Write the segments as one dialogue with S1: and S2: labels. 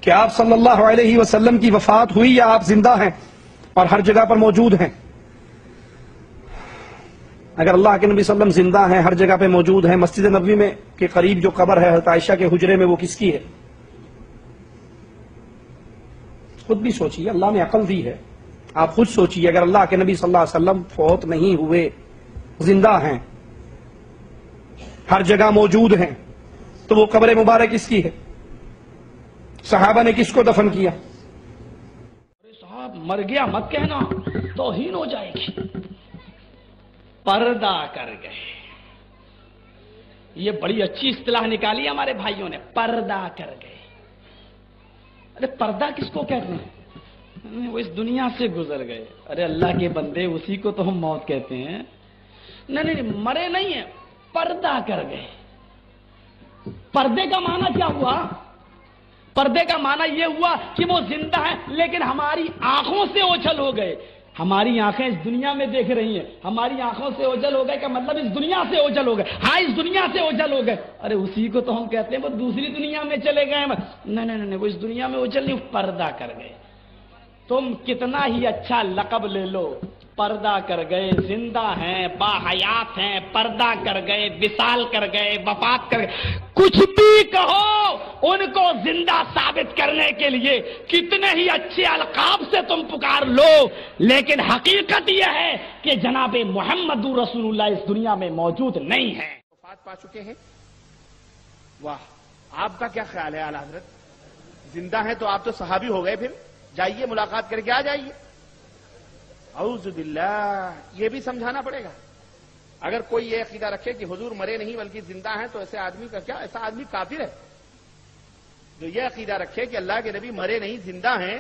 S1: کہ آپ صلی اللہ علیہ وسلم کی وفات ہوئی یا آپ زندہ ہیں اور ہر جگہ پر موجود ہیں؟ اگر اللہ کے نبی صلی اللہ علیہ وسلم زندہ ہیں، ہر جگہ پہ موجود ہیں، مسجد نبوی میں کے قریب جو قبر ہے حضرت عائشہ کے حجرے میں، وہ کس کی ہے؟ خود بھی سوچیے، اللہ نے عقل دی ہے، آپ خود سوچیے، اگر اللہ کے نبی صلی اللہ علیہ وسلم فوت نہیں ہوئے، زندہ ہیں، ہر جگہ موجود ہیں، تو وہ قبر مبارک کس کی ہے؟ صحابہ نے کس کو دفن کیا؟
S2: صاحب مر گیا مت کہنا، توہین ہو جائے گی۔ پردہ کر گئے، یہ بڑی اچھی اصطلاح نکالی ہمارے بھائیوں نے، پردہ کر گئے۔ ارے پردہ کس کو کہتے ہیں؟ وہ اس دنیا سے گزر گئے۔ ارے اللہ کے بندے، اسی کو تو ہم موت کہتے ہیں۔ نہیں، مرے نہیں ہیں، پردہ کر گئے۔ پردے کا معنی کیا ہوا؟ پردے کا معنی یہ ہوا کہ وہ زندہ ہیں لیکن ہماری آنکھوں سے اوجھل ہو گئے۔ ہماری آنکھیں اس دنیا میں دیکھ رہی ہیں، ہماری آنکھوں سے اوجھل ہو گئے کا مطلب اس دنیا سے اوجھل ہو گئے۔ ہاں، اس دنیا سے اوجھل ہو گئے۔ ارے اسی کو تو ہم کہتے ہیں وہ دوسری دنیا میں چلے گئے۔ نہیں، وہ اس دنیا میں اوجھل نہیں، پردہ کر گئے۔ تم کتنا ہی اچھا لقب لے لو، پردہ کر گئے، زندہ ہیں، باحیات ہیں، پردہ کر گئے، وصال کر گئے، وفات کر گئے، کچھ بھی کہو، ان کو زندہ ثابت کرنے کے لیے کتنے ہی اچھے القاب سے تم پکار لو، لیکن حقیقت یہ ہے کہ جناب محمد رسول اللہ اس دنیا میں موجود نہیں ہے۔
S3: وفات پا چکے ہیں۔ واہ، آپ کا کیا خیال ہے اعلیٰ حضرت؟ زندہ ہیں تو آپ تو صحابی ہو گئے، پھر جائیے ملاقات کر کے آ جائیے۔ اعوذ باللہ، یہ بھی سمجھانا پڑے گا۔ اگر کوئی یہ عقیدہ رکھے کہ حضور مرے نہیں بلکہ زندہ ہیں تو ایسے آدمی کا کیا؟ ایسا آدمی کافر ہے جو یہ عقیدہ رکھے کہ اللہ کے نبی مرے نہیں زندہ ہیں۔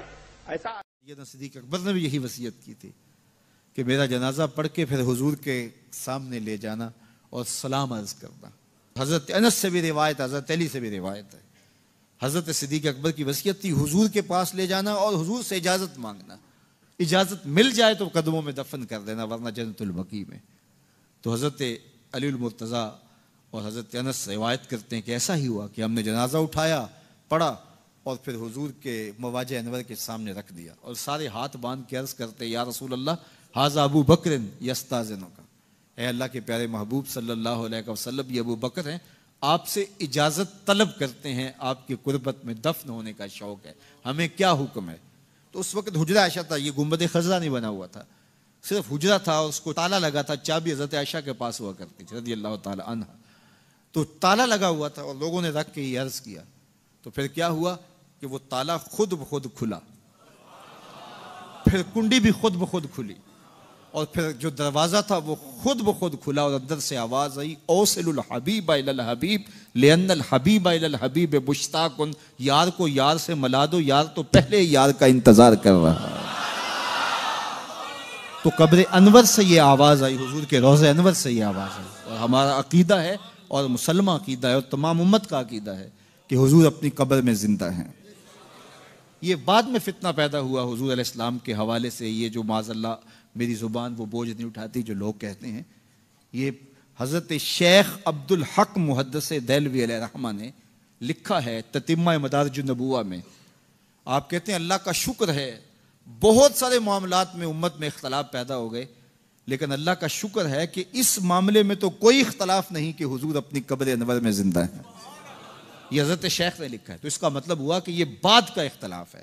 S3: ایسا
S4: سیدنا صدیق اکبر نے بھی یہی وصیت کی تھی کہ میرا جنازہ پڑھ کے پھر حضور کے سامنے لے جانا اور سلام عرض کرنا۔ حضرت انس سے بھی روایت، حضرت علی سے بھی روایت ہے، حضرت صدیق اکبر کی وصیت تھی حضور کے پاس لے جانا اور حضور سے اجازت مانگنا، اجازت مل جائے تو قدموں میں دفن کر دینا ورنہ جنت البقیع میں۔ تو حضرت علی المرتضیٰ اور حضرت انس روایت کرتے ہیں کہ ایسا ہی ہوا کہ ہم نے جنازہ اٹھایا، پڑھا اور پھر حضور کے مواجہ انور کے سامنے رکھ دیا اور سارے ہاتھ باندھ کے عرض کرتے یا رسول اللہ ھذا ابو بکر یستاذنک، اے اللہ کے پیارے محبوب صلی اللہ علیہ وسلم، یہ ابو بکر ہیں، آپ سے اجازت طلب کرتے ہیں، آپ کی قربت میں دفن ہونے کا شوق ہے، ہمیں کیا حکم ہے؟ تو اس وقت حجرہ عائشہ تھا، یہ گنبد خضرا نہیں بنا ہوا تھا، صرف حجرہ تھا، اس کو تالا لگا تھا، چابی حضرت عائشہ کے پاس ہوا کرتی تھی رضی اللہ تعالی عنہ، تو تالا لگا ہوا تھا اور لوگوں نے رکھ کے یہ عرض کیا، تو پھر کیا ہوا کہ وہ تالا خود بخود کھلا، پھر کنڈی بھی خود بخود کھلی، اور پھر جو دروازہ تھا وہ خود بخود کھلا اور اندر سے آواز آئی اوصل الحبیب الی الحبیب لان الحبیب الی الحبیب مشتاق، یار کو یار سے ملا دو، یار تو پہلے یار کا انتظار کر رہا ہے۔ تو قبر انور سے یہ آواز آئی، حضور کے روضہ انور سے یہ آواز آئی، اور ہمارا عقیدہ ہے اور مسلمہ عقیدہ ہے اور تمام امت کا عقیدہ ہے کہ حضور اپنی قبر میں زندہ ہیں۔ یہ بعد میں فتنہ پیدا ہوا حضور علیہ السلام کے حوالے سے، یہ جو معاذ اللہ میری زبان وہ بوجھ نہیں اٹھاتی جو لوگ کہتے ہیں، یہ حضرت شیخ عبد الحق محدث دہلوی علیہ رحمہ نے لکھا ہے تتمہ مدارج النبوہ میں۔ آپ کہتے ہیں اللہ کا شکر ہے، بہت سارے معاملات میں امت میں اختلاف پیدا ہو گئے، لیکن اللہ کا شکر ہے کہ اس معاملے میں تو کوئی اختلاف نہیں کہ حضور اپنی قبر انور میں زندہ ہیں۔ یہ حضرت شیخ نے لکھا ہے، تو اس کا مطلب ہوا کہ یہ بعد کا اختلاف ہے۔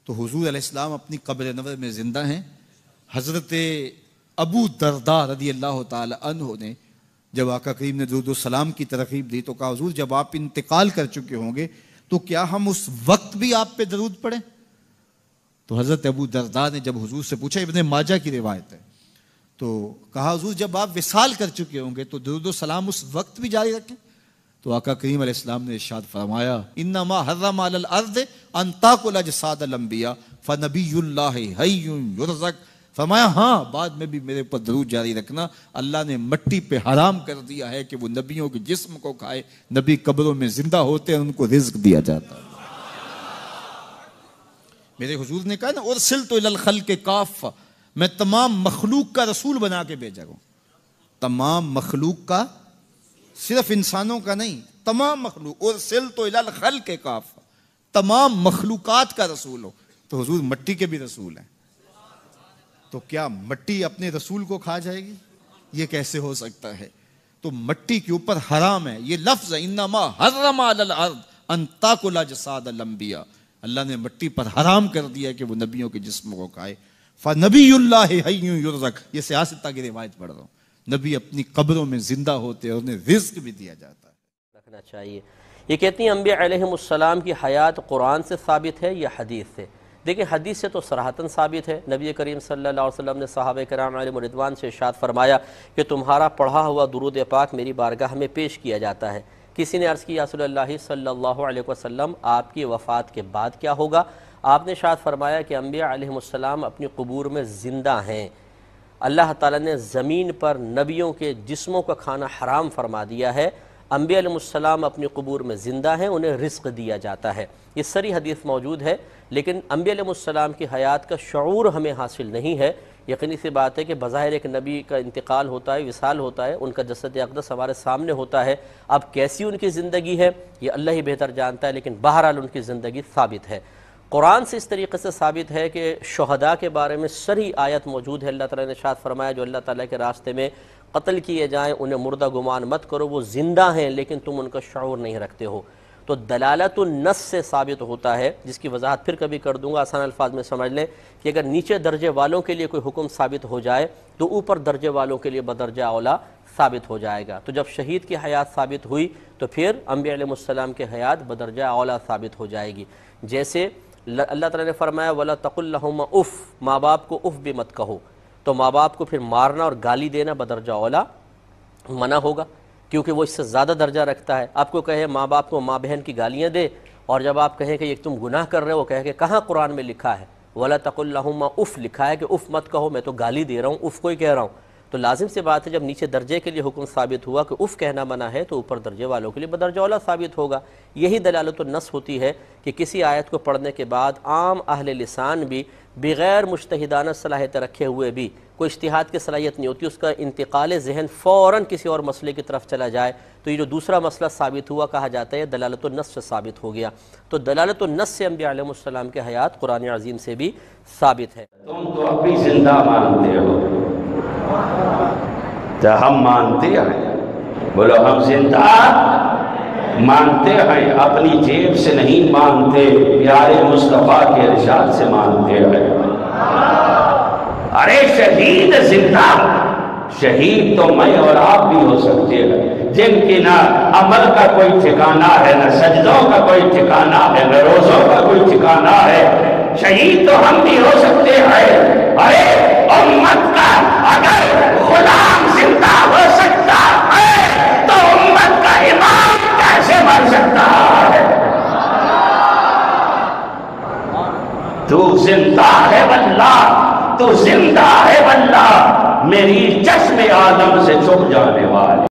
S4: تو حضور علیہ السلام اپنی قبر انور میں زندہ ہیں۔ حضرت ابو درداء رضی اللہ تعالی عنہ نے جب آقا کریم نے درود و سلام کی ترغیب دی تو کہا حضور جب آپ انتقال کر چکے ہوں گے تو کیا ہم اس وقت بھی آپ پہ درود پڑھیں؟ تو حضرت ابو درداء نے جب حضور سے پوچھا، ابن ماجہ کی روایت ہے، تو کہا حضور جب آپ وصال کر چکے ہوں گے تو درود و سلام اس وقت بھی جاری رکھیں؟ تو آقا کریم علیہ السلام نے ارشاد فرمایا انما حرم علی الارض ان تاکل اجساد الانبیاء فنبی اللہ حی یرزق، فرمایا ہاں بعد میں بھی میرے اوپر درود جاری رکھنا، اللہ نے مٹی پہ حرام کر دیا ہے کہ وہ نبیوں کے جسم کو کھائے، نبی قبروں میں زندہ ہوتے ہیں ان کو رزق دیا جاتا ہے۔ میرے حضور نے کہا نا ارسلت الی الخلق کافہ، میں تمام مخلوق کا رسول بنا کے بھیجا ہوں، تمام مخلوق کا، صرف انسانوں کا نہیں، تمام مخلوق، ارسلت الی الخلق کافہ، تمام مخلوقات کا رسول ہو تو حضور مٹی کے بھی رسول ہیں، تو کیا مٹی اپنے رسول کو کھا جائے گی؟ یہ کیسے ہو سکتا ہے؟ تو مٹی کے اوپر حرام ہے یہ لفظ، انما حرم علی الارض ان تاکل اجساد الانبیاء، اللہ نے مٹی پر حرام کر دیا کہ وہ نبیوں کے جسموں کو کھائے۔ فنبی اللہ حی یرزق، یہ سیاستہ کی روایت پڑھ رہا ہوں، نبی اپنی قبروں میں زندہ ہوتے اور انہیں رزق بھی دیا جاتا ہے۔
S5: رکھنا چاہیے۔ یہ کہتی ہیں انبیاء علیہم السلام کی حیات قرآن سے ثابت ہے یا حدیث سے؟ دیکھیں حدیث سے تو صراحتاً ثابت ہے، نبی کریم صلی اللہ علیہ وسلم نے صحابہ کرام علیہم رضوان سے ارشاد فرمایا کہ تمہارا پڑھا ہوا درود پاک میری بارگاہ میں پیش کیا جاتا ہے۔ کسی نے عرض کی یا رسول اللہ صلی اللہ علیہ وسلم آپ کی وفات کے بعد کیا ہوگا؟ آپ نے ارشاد فرمایا کہ انبیاء علیہم السلام اپنی قبور میں زندہ ہیں، اللہ تعالیٰ نے زمین پر نبیوں کے جسموں کا کھانا حرام فرما دیا ہے، انبیاء علیہ السلام اپنی قبور میں زندہ ہیں، انہیں رزق دیا جاتا ہے۔ یہ سری حدیث موجود ہے، لیکن انبیاء علیہ السلام کی حیات کا شعور ہمیں حاصل نہیں ہے۔ یقینی سی بات ہے کہ بظاہر ایک نبی کا انتقال ہوتا ہے، وصال ہوتا ہے، ان کا جسد اقدس ہمارے سامنے ہوتا ہے، اب کیسی ان کی زندگی ہے یہ اللہ ہی بہتر جانتا ہے، لیکن بہرحال ان کی زندگی ثابت ہے۔ قرآن سے اس طریقے سے ثابت ہے کہ شہداء کے بارے میں صریح آیت موجود ہے، اللہ تعالیٰ نے ارشاد فرمایا جو اللہ تعالیٰ کے راستے میں قتل کیے جائیں انہیں مردہ گمان مت کرو، وہ زندہ ہیں لیکن تم ان کا شعور نہیں رکھتے ہو۔ تو دلالت النص سے ثابت ہوتا ہے، جس کی وضاحت پھر کبھی کر دوں گا، آسان الفاظ میں سمجھ لیں کہ اگر نیچے درجے والوں کے لیے کوئی حکم ثابت ہو جائے تو اوپر درجے والوں کے لیے بدرجہ اولا ثابت ہو جائے گا۔ تو جب شہید کی حیات ثابت ہوئی تو پھر انبیاء علیہ السلام کی حیات بدرجہ اولا ثابت ہو جائے گی۔ جیسے اللہ تعالیٰ نے فرمایا وَلَا تَقُلْ لَهُمَا اُف، ماں باپ کو اف بھی مت کہو، تو ماں باپ کو پھر مارنا اور گالی دینا بدرجہ اولا منع ہوگا، کیونکہ وہ اس سے زیادہ درجہ رکھتا ہے۔ آپ کو کہے ماں باپ کو ماں بہن کی گالیاں دے، اور جب آپ کہیں کہ یہ تم گناہ کر رہے ہو، کہے کہ کہاں قرآن میں لکھا ہے وَلَا تَقُلْ لَهُمَا اُف لکھا ہے کہ اف مت کہو، میں تو گالی دے رہا ہوں، اف کو ہی کہہ رہا ہوں۔ تو لازم سے بات ہے جب نیچے درجے کے لیے حکم ثابت ہوا کہ اف کہنا منع ہے تو اوپر درجے والوں کے لیے بدرجہ اولا ثابت ہوگا۔ یہی دلالت النص ہوتی ہے کہ کسی آیت کو پڑھنے کے بعد عام اہل لسان بھی بغیر مجتہدانہ صلاحیت رکھے ہوئے بھی، کوئی اجتہاد کی صلاحیت نہیں ہوتی، اس کا انتقال ذہن فوراً کسی اور مسئلے کی طرف چلا جائے، تو یہ جو دوسرا مسئلہ ثابت ہوا کہا جاتا ہے دلالت النص سے ثابت ہو گیا۔ تو دلالت النص سے انبیاء علیہ السلام کے حیات قرآن عظیم سے بھی ثابت ہے۔
S6: تم تو ابھی زندہ مانتے ہو، تو ہم مانتے ہیں، بولو ہم زندہ مانتے ہیں، اپنی جیب سے نہیں مانتے، پیارے مصطفیٰ کے ارشاد سے مانتے ہیں۔ ارے شہید زندہ، شہید تو میں اور آپ بھی ہو سکتے ہیں، جن کی نہ عمل کا کوئی ٹھکانہ ہے، نہ سجدوں کا کوئی ٹھکانہ ہے، نہ روزوں کا کوئی ٹھکانہ ہے، شہید تو ہم بھی ہو سکتے ہیں۔ ارے امت کا اگر غلام زندہ ہو سکتا ہے تو امت کا امام کیسے مر سکتا ہے؟ تو زندہ ہے واللہ، تو زندہ ہے واللہ، میری چشم عالم سے چھپ جانے والی